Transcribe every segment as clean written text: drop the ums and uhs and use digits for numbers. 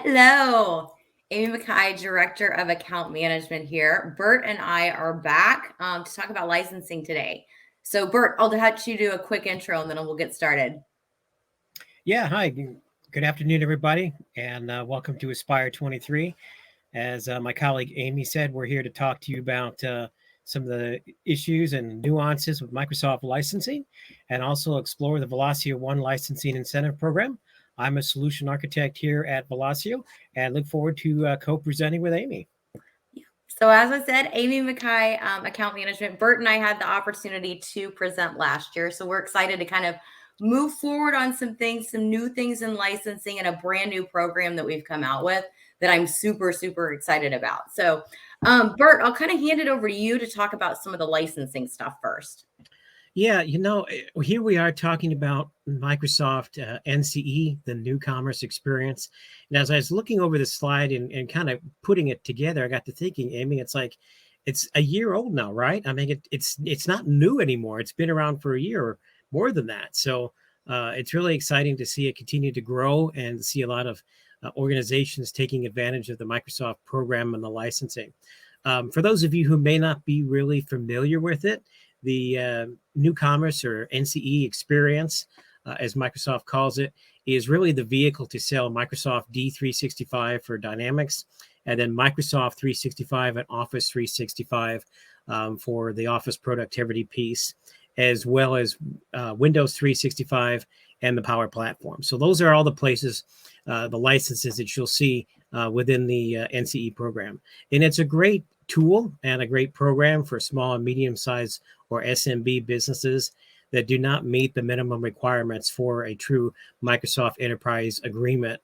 Hello, Amy Mackay, Director of Account Management here. Bert and I are back to talk about licensing today. So Bert, I'll let you do a quick intro and then we'll get started. Yeah, hi. Good afternoon, everybody, and welcome to ASPIRE23. As my colleague Amy said, we're here to talk to you about some of the issues and nuances with Microsoft licensing and also explore the Velosio One licensing incentive program. I'm a solution architect here at Velosio and look forward to co-presenting with Amy. So as I said, Amy Mackay, Account Management. Bert and I had the opportunity to present last year. So we're excited to kind of move forward on some things, some new things in licensing and a brand new program that we've come out with that I'm super, super excited about. So Bert, I'll kind of hand it over to you to talk about some of the licensing stuff first. Yeah, here we are talking about Microsoft NCE, the new commerce experience. And as I was looking over the slide and kind of putting it together, I got to thinking, Amy, it's like it's a year old now, right? I mean, it's not new anymore. It's been around for a year or more than that. So it's really exciting to see it continue to grow and see a lot of organizations taking advantage of the Microsoft program and the licensing. For those of you who may not be really familiar with it, the new commerce or NCE experience, as Microsoft calls it, is really the vehicle to sell Microsoft D365 for Dynamics, and then Microsoft 365 and Office 365 for the Office productivity piece, as well as Windows 365 and the Power Platform. So those are all the places, the licenses that you'll see within the NCE program. And it's a great tool and a great program for small and medium-sized or SMB businesses that do not meet the minimum requirements for a true Microsoft Enterprise Agreement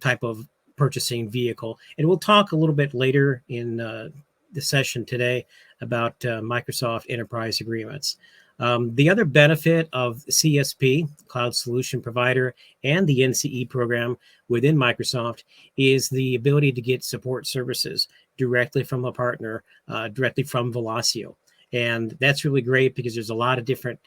type of purchasing vehicle. And we'll talk a little bit later in the session today about Microsoft Enterprise Agreements. The other benefit of CSP, Cloud Solution Provider, and the NCE program within Microsoft is the ability to get support services directly from a partner, directly from Velosio. And that's really great because there's a lot of different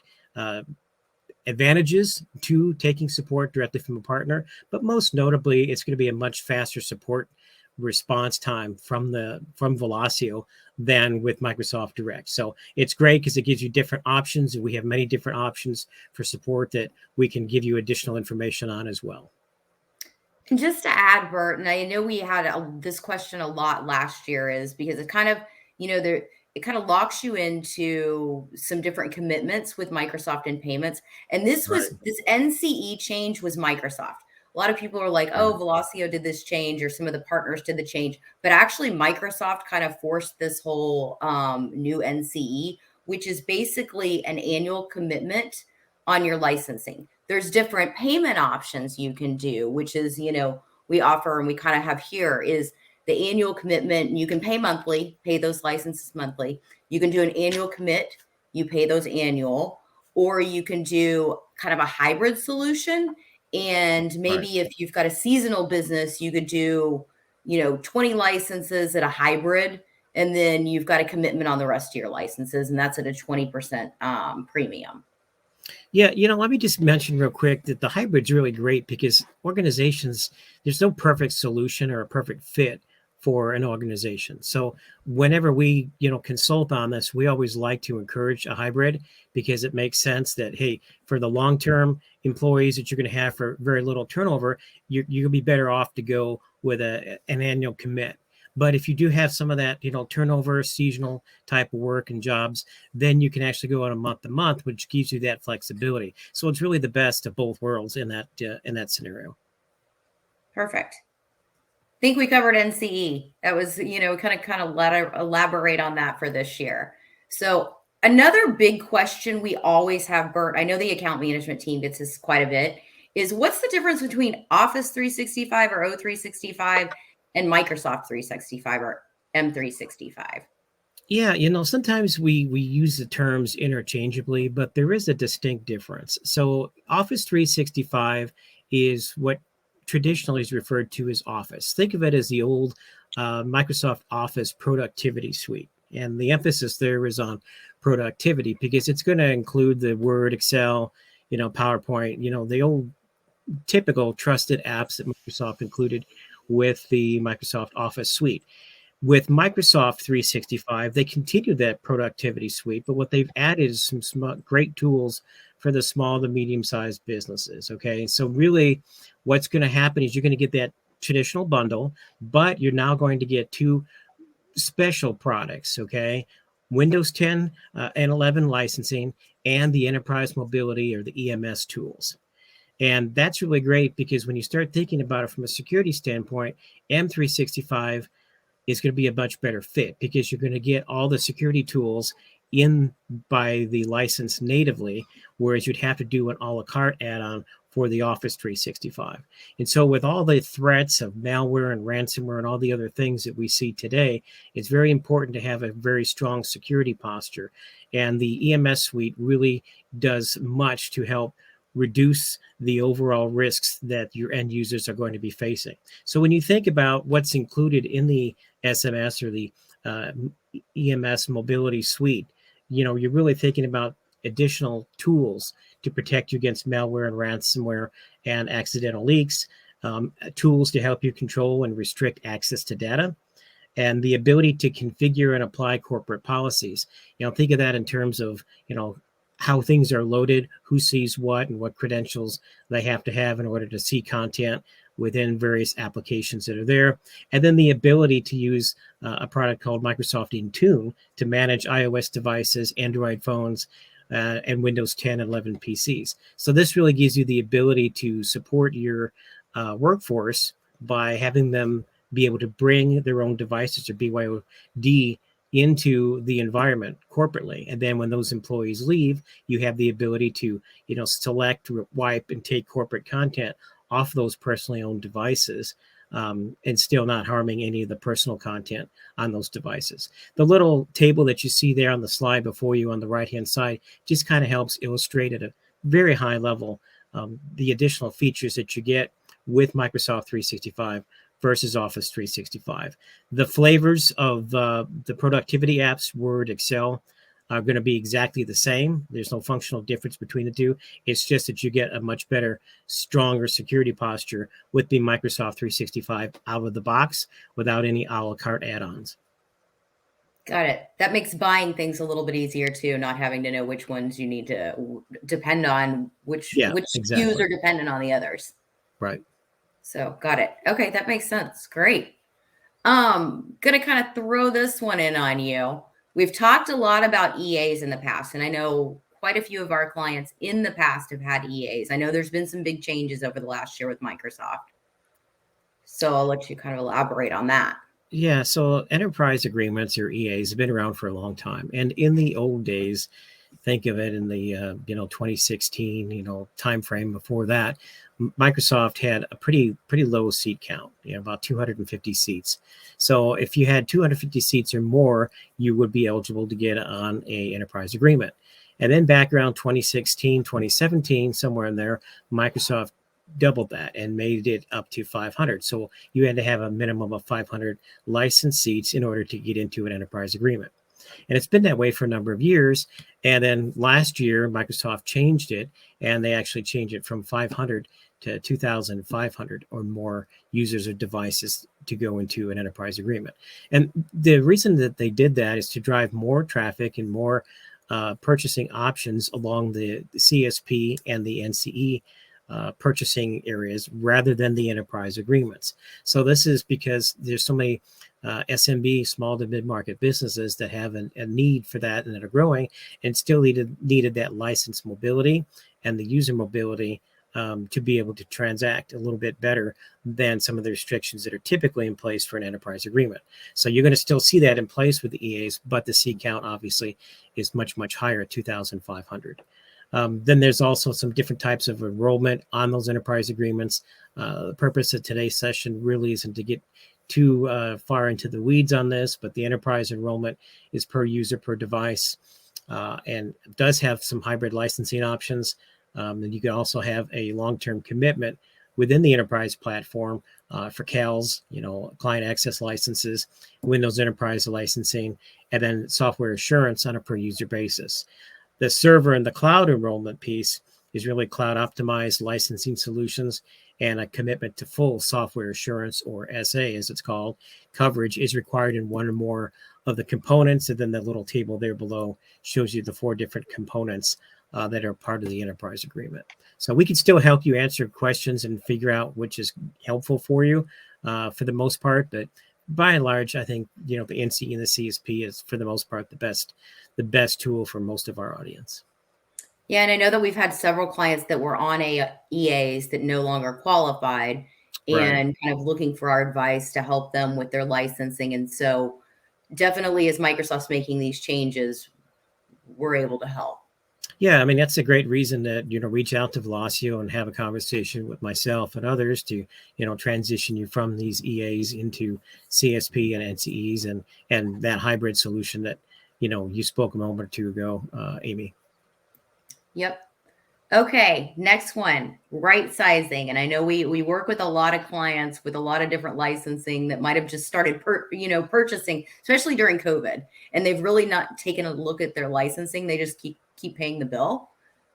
advantages to taking support directly from a partner. But most notably, it's going to be a much faster support response time from Velosio than with Microsoft Direct. So it's great because it gives you different options, and we have many different options for support that we can give you additional information on as well. And just to add, Bert, and I know we had this question a lot last year, is because it kind of, it kind of locks you into some different commitments with Microsoft and payments. And this NCE change was Microsoft. A lot of people are like, oh, Velosio did this change, or some of the partners did the change. But actually, Microsoft kind of forced this whole new NCE, which is basically an annual commitment on your licensing. There's different payment options you can do, which is, we offer and we kind of have here is the annual commitment. You can pay monthly, pay those licenses monthly. You can do an annual commit, you pay those annual, or you can do kind of a hybrid solution. And maybe if you've got a seasonal business, you could do, 20 licenses at a hybrid, and then you've got a commitment on the rest of your licenses, and that's at a 20% premium. Yeah, let me just mention real quick that the hybrid's really great because organizations, there's no perfect solution or a perfect fit for an organization. So whenever we, consult on this, we always like to encourage a hybrid because it makes sense that, hey, for the long-term employees that you're going to have for very little turnover, you'll be better off to go with an annual commit. But if you do have some of that, turnover, seasonal type of work and jobs, then you can actually go on a month to month, which gives you that flexibility. So it's really the best of both worlds in that scenario. Perfect. I think we covered NCE. That was, kind of elaborate on that for this year. So another big question we always have, Bert, I know the account management team gets this quite a bit, is what's the difference between Office 365 or O365 and Microsoft 365 or M365? Yeah, sometimes we use the terms interchangeably, but there is a distinct difference. So Office 365 is what traditionally is referred to as Office. Think of it as the old Microsoft Office productivity suite. And the emphasis there is on productivity because it's going to include the Word, Excel, PowerPoint, the old typical trusted apps that Microsoft included with the Microsoft Office suite. With Microsoft 365, they continue that productivity suite, but what they've added is some great tools for the small to medium-sized businesses. Okay, so really, what's going to happen is you're going to get that traditional bundle, but you're now going to get two special products. Okay, Windows 10 and 11 licensing, and the enterprise mobility or the EMS tools. And that's really great because when you start thinking about it from a security standpoint, M365 is going to be a much better fit because you're going to get all the security tools in by the license natively, whereas you'd have to do an a la carte add-on for the Office 365. And so with all the threats of malware and ransomware and all the other things that we see today, it's very important to have a very strong security posture. And the EMS suite really does much to help reduce the overall risks that your end users are going to be facing. So when you think about what's included in the SMS or the EMS mobility suite, you're really thinking about additional tools to protect you against malware and ransomware and accidental leaks, tools to help you control and restrict access to data, and the ability to configure and apply corporate policies. Think of that in terms of, how things are loaded, who sees what, and what credentials they have to have in order to see content within various applications that are there. And then the ability to use a product called Microsoft Intune to manage iOS devices, Android phones, and Windows 10 and 11 PCs. So this really gives you the ability to support your workforce by having them be able to bring their own devices or BYOD into the environment corporately. And then when those employees leave, you have the ability to, select, wipe, and take corporate content off those personally owned devices, and still not harming any of the personal content on those devices. The little table that you see there on the slide before you on the right-hand side just kind of helps illustrate at a very high level the additional features that you get with Microsoft 365 versus Office 365. The flavors of the productivity apps, Word, Excel, are going to be exactly the same. There's no functional difference between the two. It's just that you get a much better, stronger security posture with the Microsoft 365 out of the box without any a la carte add-ons. Got it. That makes buying things a little bit easier too, not having to know which ones you need to depend on, which exactly. SKUs are dependent on the others. Right. So got it. Okay, that makes sense. Great. Gonna kind of throw this one in on you. We've talked a lot about EAs in the past, and I know quite a few of our clients in the past have had EAs. I know there's been some big changes over the last year with Microsoft. So I'll let you kind of elaborate on that. Yeah, so enterprise agreements or EAs have been around for a long time. And in the old days, think of it in the 2016 time frame. Before that, Microsoft had a pretty low seat count, about 250 seats. So if you had 250 seats or more, you would be eligible to get on a enterprise agreement. And then back around 2016, 2017, somewhere in there, Microsoft doubled that and made it up to 500. So you had to have a minimum of 500 licensed seats in order to get into an enterprise agreement. And it's been that way for a number of years. And then last year, Microsoft changed it, and they actually changed it from 500 to 2,500 or more users or devices to go into an enterprise agreement. And the reason that they did that is to drive more traffic and more purchasing options along the CSP and the NCE purchasing areas rather than the enterprise agreements. So this is because there's so many SMB, small to mid-market businesses that have a need for that and that are growing and still needed that license mobility and the user mobility to be able to transact a little bit better than some of the restrictions that are typically in place for an enterprise agreement. So you're going to still see that in place with the EAs, but the seat count obviously is much, much higher at 2,500. Then there's also some different types of enrollment on those enterprise agreements. The purpose of today's session really isn't to get too far into the weeds on this, but the enterprise enrollment is per user, per device, and does have some hybrid licensing options. And you can also have a long-term commitment within the enterprise platform for CALs, client access licenses, Windows Enterprise licensing, and then software assurance on a per user basis. The server and the cloud enrollment piece is really cloud optimized licensing solutions, and a commitment to full software assurance, or SA as it's called, coverage is required in one or more of the components. And then the little table there below shows you the 4 different components that are part of the enterprise agreement. So we can still help you answer questions and figure out which is helpful for you for the most part. But by and large, I think, the NCE and the CSP is, for the most part, the best tool for most of our audience. Yeah, and I know that we've had several clients that were on EAs that no longer qualified, and kind of looking for our advice to help them with their licensing. And so definitely, as Microsoft's making these changes, we're able to help. Yeah, I mean, that's a great reason to, reach out to Velosio and have a conversation with myself and others to, transition you from these EAs into CSP and NCEs and that hybrid solution that, you spoke a moment or two ago, Amy. Yep. Okay, next one, right sizing. And I know we work with a lot of clients with a lot of different licensing that might have just started purchasing, especially during COVID, and they've really not taken a look at their licensing. They just keep paying the bill.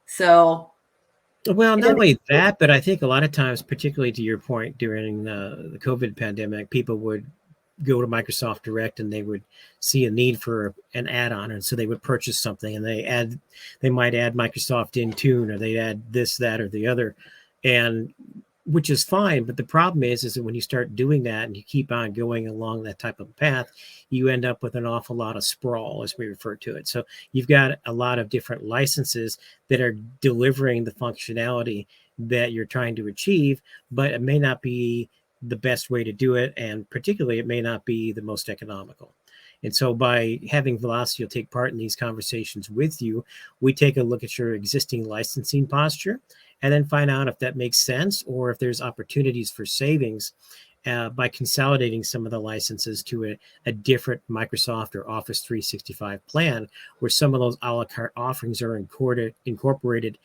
So, well, not only that, but I think a lot of times, particularly to your point, during the COVID pandemic, people would go to Microsoft Direct and they would see a need for an add-on, and so they would purchase something, and they might add Microsoft Intune, or they'd add this, that, or the other, and which is fine. But the problem is that when you start doing that and you keep on going along that type of path, you end up with an awful lot of sprawl, as we refer to it. So you've got a lot of different licenses that are delivering the functionality that you're trying to achieve, but it may not be the best way to do it, and particularly it may not be the most economical. And so by having Velosio take part in these conversations with you, we take a look at your existing licensing posture and then find out if that makes sense, or if there's opportunities for savings by consolidating some of the licenses to a different Microsoft or Office 365 plan, where some of those a la carte offerings are incorporated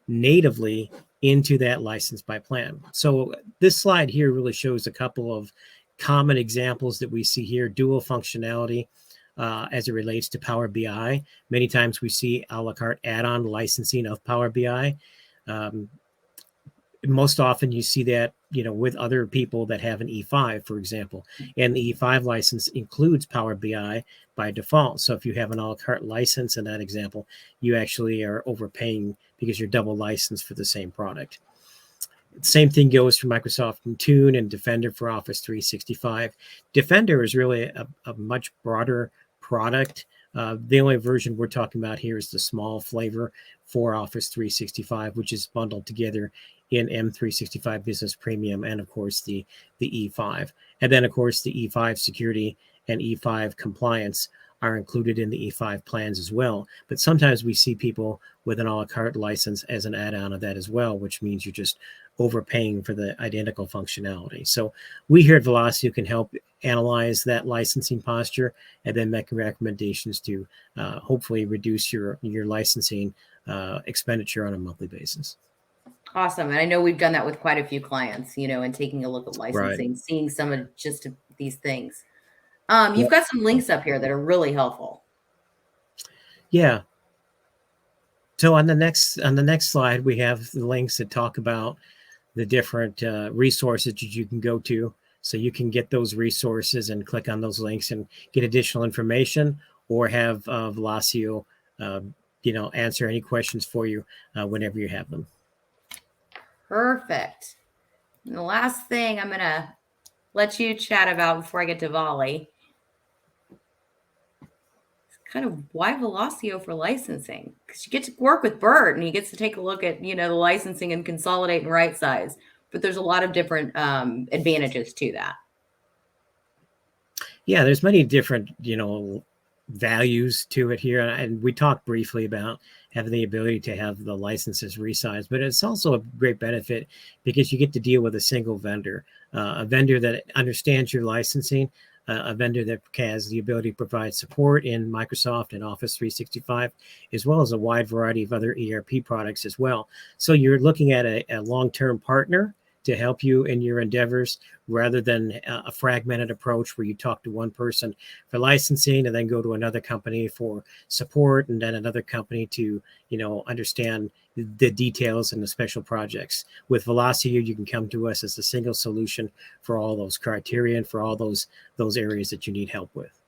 natively into that license by plan. So this slide here really shows a couple of common examples that we see here. Dual functionality as it relates to Power BI. Many times we see a la carte add-on licensing of Power BI. Most often you see that, with other people that have an E5, for example, and the E5 license includes Power BI by default. So if you have an a la carte license in that example, you actually are overpaying because you're double licensed for the same product. Same thing goes for Microsoft Intune and Defender for Office 365. Defender is really a much broader product. The only version we're talking about here is the small flavor for Office 365, which is bundled together in M365 Business Premium, and of course the E5. And then of course the E5 security and E5 compliance are included in the E5 plans as well. But sometimes we see people with an a la carte license as an add-on of that as well, which means you're just overpaying for the identical functionality. So we here at Velosio can help analyze that licensing posture and then make recommendations to hopefully reduce your licensing expenditure on a monthly basis. Awesome. And I know we've done that with quite a few clients, and taking a look at licensing, seeing some of just these things. You've got some links up here that are really helpful. Yeah. So on the next slide, we have the links that talk about the different resources that you can go to. So you can get those resources and click on those links and get additional information, or have Velosio, answer any questions for you whenever you have them. Perfect. And the last thing I'm going to let you chat about before I get to VOLI is kind of why Velosio for licensing. Because you get to work with Bert and he gets to take a look at, the licensing and consolidate and right size. But there's a lot of different advantages to that. Yeah, there's many different, values to it here. And we talked briefly about having the ability to have the licenses resized, but it's also a great benefit because you get to deal with a single vendor, a vendor that understands your licensing, a vendor that has the ability to provide support in Microsoft and Office 365, as well as a wide variety of other ERP products as well. So you're looking at a long-term partner to help you in your endeavors, rather than a fragmented approach where you talk to one person for licensing and then go to another company for support and then another company to, understand the details and the special projects. With Velosio, you can come to us as a single solution for all those criteria and for all those areas that you need help with.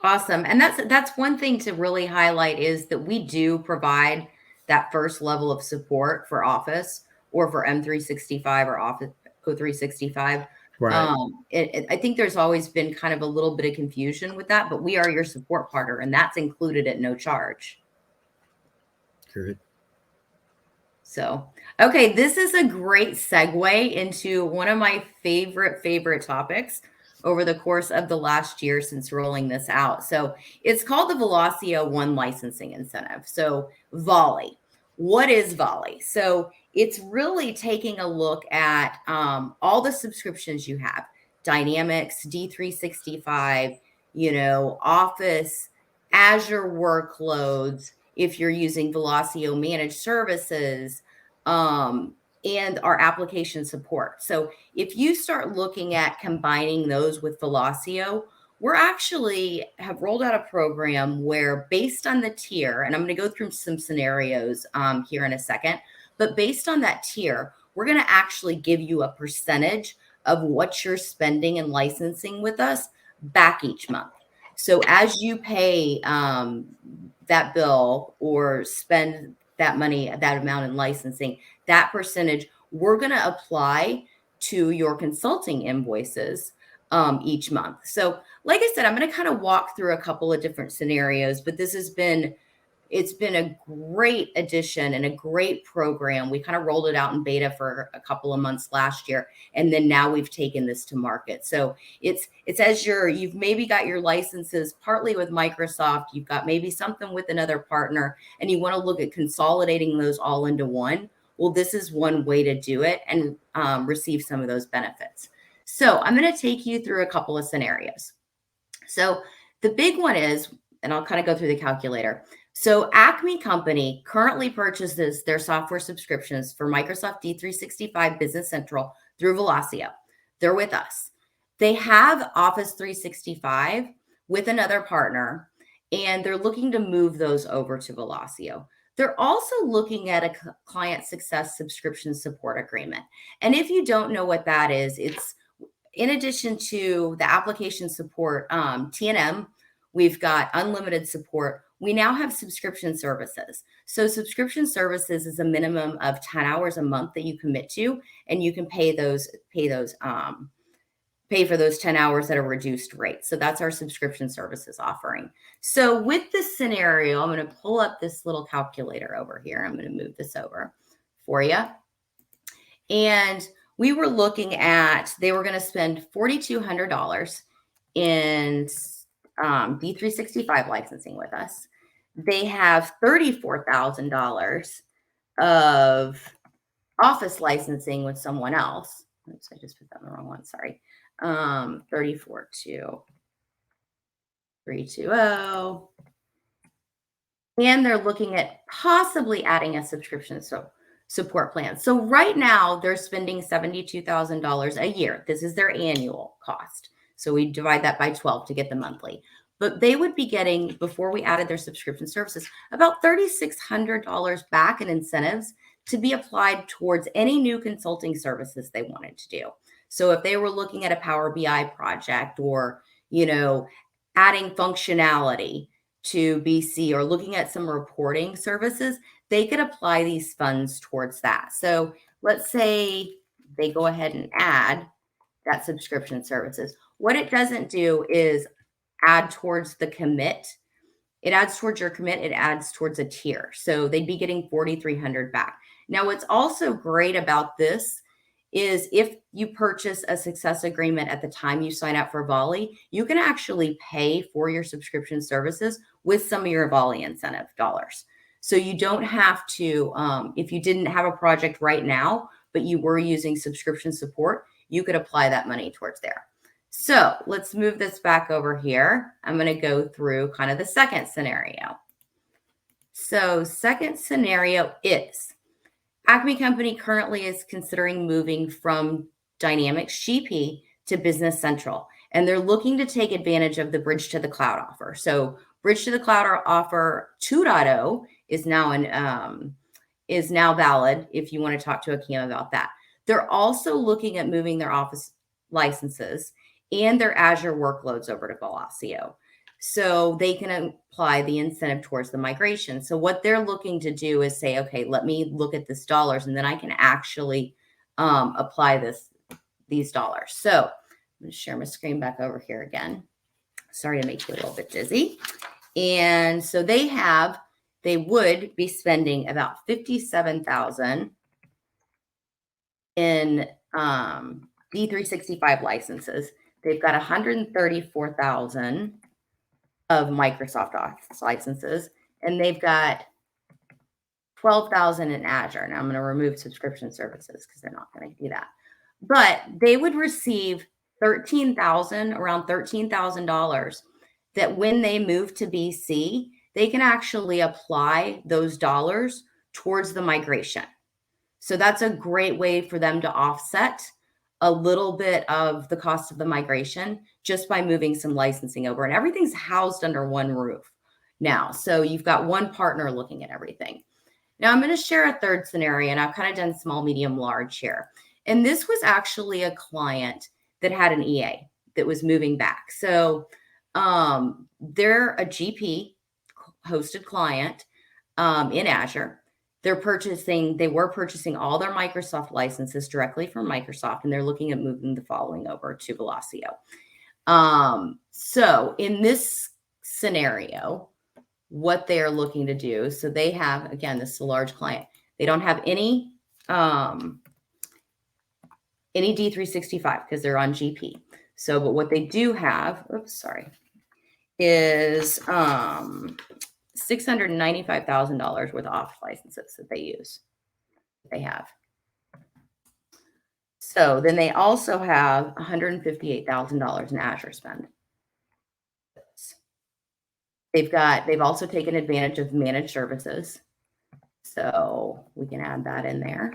Awesome. And that's one thing to really highlight, is that we do provide that first level of support for Office or for M365 or Office O365. Right. I think there's always been kind of a little bit of confusion with that, but we are your support partner, and that's included at no charge. Good. So, okay, this is a great segue into one of my favorite topics over the course of the last year since rolling this out. So it's called the Velosio One Licensing Incentive. So VOLI. What is VOLI? So it's really taking a look at all the subscriptions you have: Dynamics, D365, Office, Azure workloads, if you're using Velosio managed services, and our application support. So if you start looking at combining those with Velosio, we're actually have rolled out a program where, based on the tier, and I'm going to go through some scenarios here in a second, but based on that tier, we're going to actually give you a percentage of what you're spending in licensing with us back each month. So as you pay that bill or spend that money, that amount in licensing, that percentage, we're going to apply to your consulting invoices each month. So like I said, I'm going to kind of walk through a couple of different scenarios, but it's been a great addition and a great program. We kind of rolled it out in beta for a couple of months last year, and then now we've taken this to market. So it's as you've maybe got your licenses partly with Microsoft, you've got maybe something with another partner, and you want to look at consolidating those all into one. Well, this is one way to do it and receive some of those benefits. So I'm going to take you through a couple of scenarios. So the big one is, and I'll kind of go through the calculator. So Acme Company currently purchases their software subscriptions for Microsoft D365 Business Central through Velosio. They're with us. They have Office 365 with another partner, and they're looking to move those over to Velosio. They're also looking at a client success subscription support agreement. And if you don't know what that is, it's in addition to the application support, T&M, we've got unlimited support. We now have subscription services. So subscription services is a minimum of 10 hours a month that you commit to, and you can pay for those 10 hours at a reduced rate. So that's our subscription services offering. So with this scenario, I'm going to pull up this little calculator over here. I'm going to move this over for you. And we were looking at, they were going to spend $4,200 in D365 licensing with us. They have $34,000 of Office licensing with someone else. Oops, I just put that in the wrong one. Sorry. 34,320. And they're looking at possibly adding a subscription support plan. So right now they're spending $72,000 a year. This is their annual cost. So we divide that by 12 to get the monthly. But they would be getting, before we added their subscription services, about $3,600 back in incentives to be applied towards any new consulting services they wanted to do. So if they were looking at a Power BI project, or, adding functionality to BC, or looking at some reporting services, they could apply these funds towards that. So let's say they go ahead and add that subscription services. What it doesn't do is add towards the commit. It adds towards your commit. It adds towards a tier. So they'd be getting $4,300 back. Now, what's also great about this is if you purchase a success agreement at the time you sign up for VOLI, you can actually pay for your subscription services with some of your VOLI incentive dollars. So you don't have to, if you didn't have a project right now, but you were using subscription support, you could apply that money towards there. So let's move this back over here. I'm going to go through kind of the second scenario. So second scenario is Acme Company currently is considering moving from Dynamics GP to Business Central, and they're looking to take advantage of the Bridge to the Cloud offer. So Bridge to the Cloud offer 2.0 is now valid if you want to talk to a CAM about that. They're also looking at moving their Office licenses and their Azure workloads over to Velosio, so they can apply the incentive towards the migration. So what they're looking to do is say, okay, let me look at this dollars, and then I can actually apply these dollars. So I'm going to share my screen back over here again. Sorry to make you a little bit dizzy. And so they would be spending about $57,000 in D365 licenses. They've got $134,000 of Microsoft Office licenses, and they've got $12,000 in Azure. Now I'm going to remove subscription services because they're not going to do that. But they would receive around $13,000 that when they move to BC, they can actually apply those dollars towards the migration. So that's a great way for them to offset a little bit of the cost of the migration just by moving some licensing over. And everything's housed under one roof now. So you've got one partner looking at everything. Now I'm going to share a third scenario, and I've kind of done small, medium, large here. And this was actually a client that had an EA that was moving back. So they're a GP hosted client in Azure. They were purchasing all their Microsoft licenses directly from Microsoft, and they're looking at moving the following over to Velosio. So in this scenario, what they are looking to do, so they have, again, this is a large client. They don't have any D365 because they're on GP. So, but what they do have, is $695,000 worth of Office licenses that they have. So then they also have $158,000 in Azure spend. They've also taken advantage of managed services. So we can add that in there.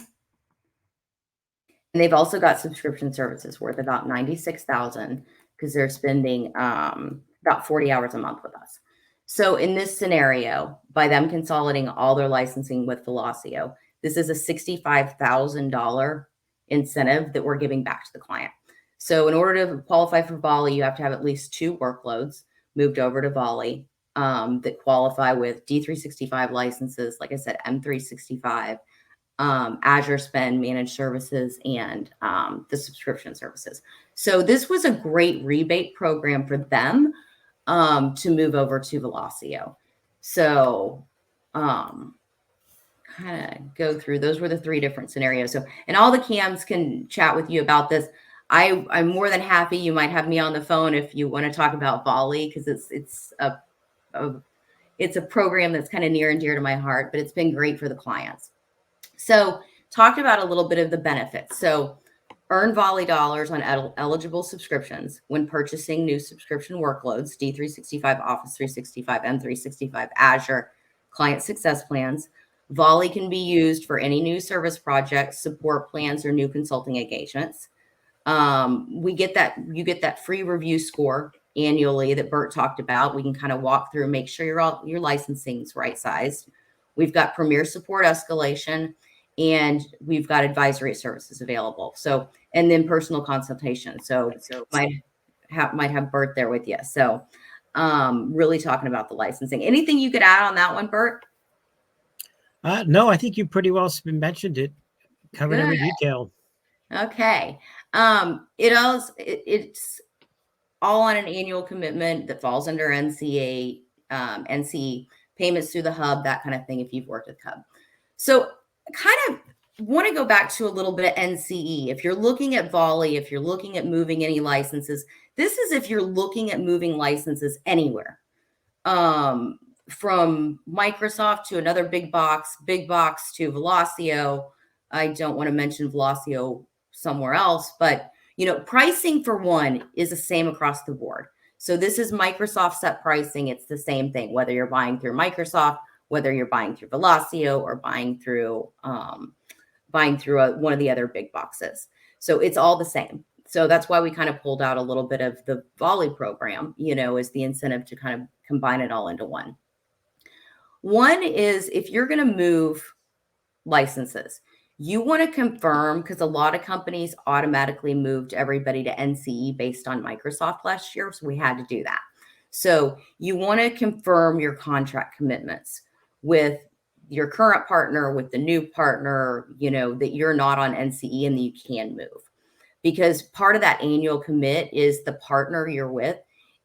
And they've also got subscription services worth about $96,000 because they're spending about 40 hours a month with us. So in this scenario, by them consolidating all their licensing with Velosio, this is a $65,000 incentive that we're giving back to the client. So in order to qualify for VOLI, you have to have at least 2 workloads moved over to VOLI that qualify with D365 licenses, like I said, M365, Azure spend, managed services, and the subscription services. So this was a great rebate program for them to move over to Velosio. So kind of go through, those were the 3 different scenarios. So, and all the CAMs can chat with you about this. I'm more than happy. You might have me on the phone if you want to talk about VOLI, because it's a program that's kind of near and dear to my heart, but it's been great for the clients. So talked about a little bit of the benefits. So earn VOLI dollars on eligible subscriptions when purchasing new subscription workloads, D365, Office 365, M365, Azure, client success plans. VOLI can be used for any new service projects, support plans, or new consulting engagements. You get that free review score annually that Bert talked about. We can kind of walk through, make sure your licensing is right sized. We've got premier support escalation, and we've got advisory services available. So, and then personal consultation. So might have Bert there with you. So, really talking about the licensing. Anything you could add on that one, Bert? No, I think you pretty well mentioned it, covered every detail. Okay. It's all on an annual commitment that falls under NCE payments through the hub, that kind of thing, if you've worked with hub. So kind of want to go back to a little bit of NCE. If you're looking at VOLI, if you're looking at moving any licenses, this is if you're looking at moving licenses anywhere. From Microsoft to another big box to Velosio. I don't want to mention Velosio somewhere else, but pricing for one is the same across the board. So this is Microsoft set pricing. It's the same thing, whether you're buying through Microsoft, whether you're buying through Velosio, or buying through buying through one of the other big boxes. So it's all the same. So that's why we kind of pulled out a little bit of the VOLI program, as the incentive to kind of combine it all into one. One is if you're going to move licenses, you want to confirm, because a lot of companies automatically moved everybody to NCE based on Microsoft last year. So we had to do that. So you want to confirm your contract commitments with your current partner, with the new partner, that you're not on NCE and that you can move. Because part of that annual commit is the partner you're with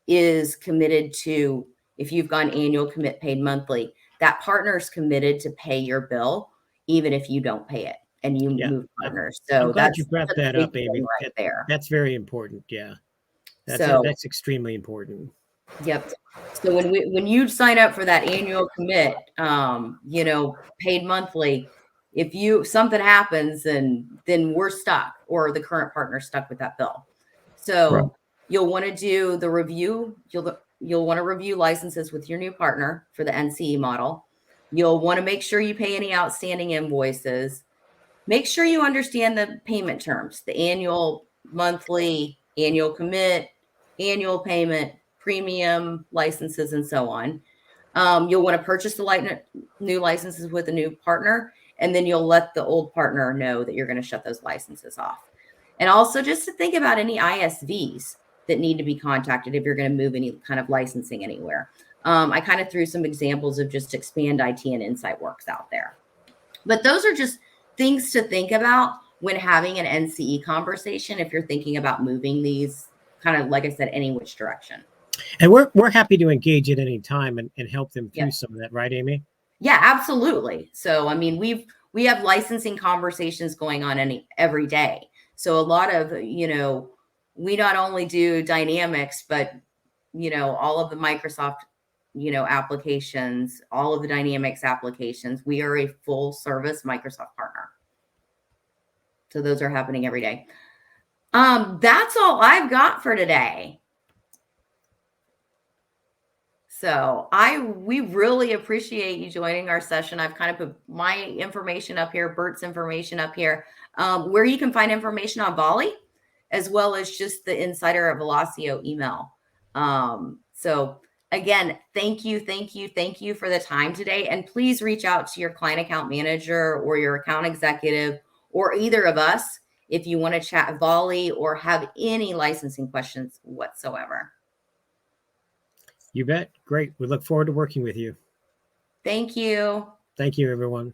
is committed to, if you've got an annual commit paid monthly, that partner is committed to pay your bill, even if you don't pay it and you move partners. So I'm glad you brought that up, Amy. Right there. That's very important. Yeah. That's extremely important. Yep. So when you sign up for that annual commit, paid monthly, if something happens, then we're stuck, or the current partner's stuck with that bill. So you'll want to do the review. You'll want to review licenses with your new partner for the NCE model. You'll want to make sure you pay any outstanding invoices. Make sure you understand the payment terms, the annual, monthly, annual commit, annual payment, premium licenses, and so on. You'll want to purchase the new licenses with a new partner, and then you'll let the old partner know that you're going to shut those licenses off. And also just to think about any ISVs that need to be contacted if you're going to move any kind of licensing anywhere. I kind of threw some examples of just Expand IT and Insight Works out there. But those are just things to think about when having an NCE conversation if you're thinking about moving these, kind of, like I said, any which direction. And we're happy to engage at any time and help them through some of that, right, Amy? Yeah, absolutely. So, I mean, we have licensing conversations going on every day. So a lot of, we not only do Dynamics, but, all of the Microsoft, applications, all of the Dynamics applications. We are a full service Microsoft partner. So those are happening every day. That's all I've got for today. So we really appreciate you joining our session. I've kind of put my information up here, Bert's information up here, where you can find information on VOLI, as well as just the Insider at Velosio email. So again, thank you for the time today. And please reach out to your client account manager or your account executive or either of us if you want to chat VOLI or have any licensing questions whatsoever. You bet. Great. We look forward to working with you. Thank you. Thank you, everyone.